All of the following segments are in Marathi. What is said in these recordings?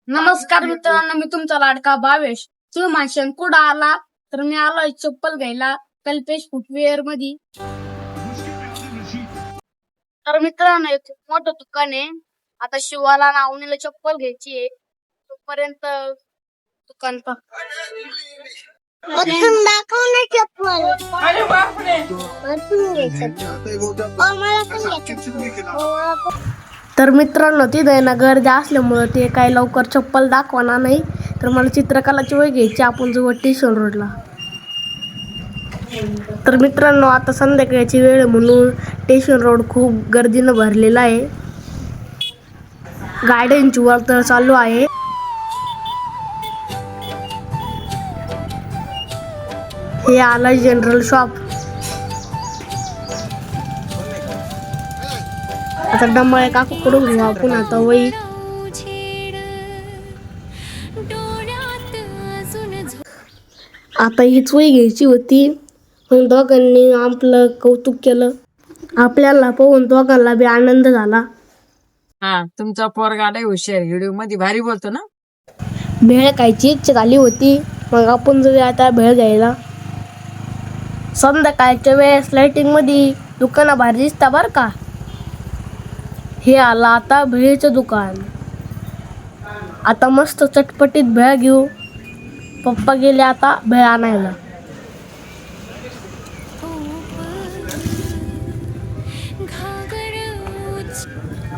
नमस्कार मित्रांनो, मी तुमचा लाडका भावेश. तुम्ही माणसां कुठं आला तर मी आलोय चप्पल घ्यायला कल्पेश फुटवेअर मध्ये. तर मित्रांनो, एक खूप मोठं दुकान आहे. आता शिवाला नावनीला चप्पल घ्यायची आहे, तोपर्यंत दुकान तर मित्रांनो, तिथे ना गर्दी असल्यामुळे ते काही लवकर चप्पल दाखवणार नाही. तर मला चित्रकलाची वही घ्यायची, आपण जवळ स्टेशन रोडला. तर मित्रांनो, आता संध्याकाळची वेळ म्हणून स्टेशन रोड खूप गर्दीनं भरलेला आहे. गाड्यांची वर्दळ चालू आहे. हे आलं जनरल शॉप. आता डमळे काकूकडून घेऊ आपण आता वही. आता हीच वही घ्यायची होती. मग दोघांनी आपलं कौतुक केलं. आपल्याला पाहून दोघांना बी आनंद झाला. हा, तुमचा पोरगा लय हुशार, व्हिडिओ मध्ये भारी बोलतो ना. भेळ खायची इच्छा झाली होती, मग आपण जाऊया आता भेळ घ्यायला. संध्याकाळच्या वेळेस लाइटिंग मध्ये दुकाना भारी दिसता बर का. हे आलं आता भेळचं दुकान. आता मस्त चटपटीत भेळ घेऊ. पप्पा गेले आता भेळ आणायला.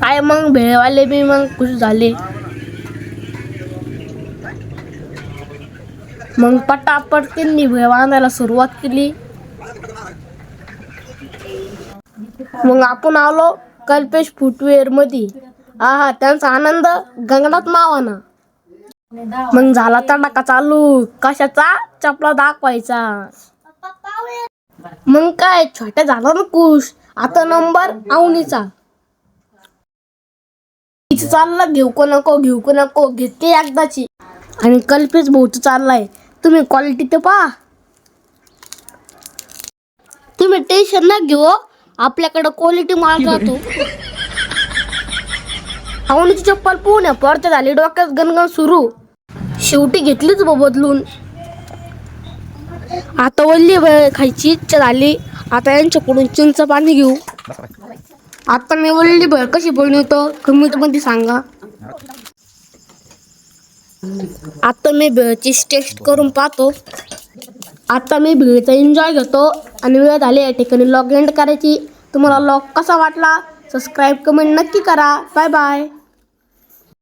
काय मग भेळवाले बी मग खुश झाले. मग पटापट त्यांनी भेळ आणायला सुरुवात केली. मग आपण आलो कल्पेश फुटवेअर मध्ये. आहा, त्यांचा आनंद गगनात मावाना. मग झाला तडाखा चालू. कशाचा? चपला दाखवायचा. मग काय, छोट्या झाला ना खुश. आता नंबर आवनीचा. चाललं घेऊ को नको घेते एकदाची. आणि कल्पेश भाऊच चाललाय. तुम्ही क्वालिटी ते पहा. तुम्ही टेन्शन ना घेऊ, आपल्याकडे क्वालिटी माल राहतो. आवनीची चप्पल पुण्या पडते झाली, डोक्यात गणगण सुरू. शेवटी घेतलीच बदलून. आता वल्ली भेळ खायची इच्छा झाली. आता यांच्याकडून चिंच पाणी घेऊ. आता मी वल्ली भेळ कशी बनवतो कमेंट मध्ये सांगा. आता मी भेळची टेस्ट करून पाहतो. आता मी भेळचा एन्जॉय घेतो. आणि वेळ झाली या ठिकाणी लॉग एंड करायची. तुम्हाला लॉग कसा वाटला सबस्क्राईब कमेंट नक्की करा. Bye bye.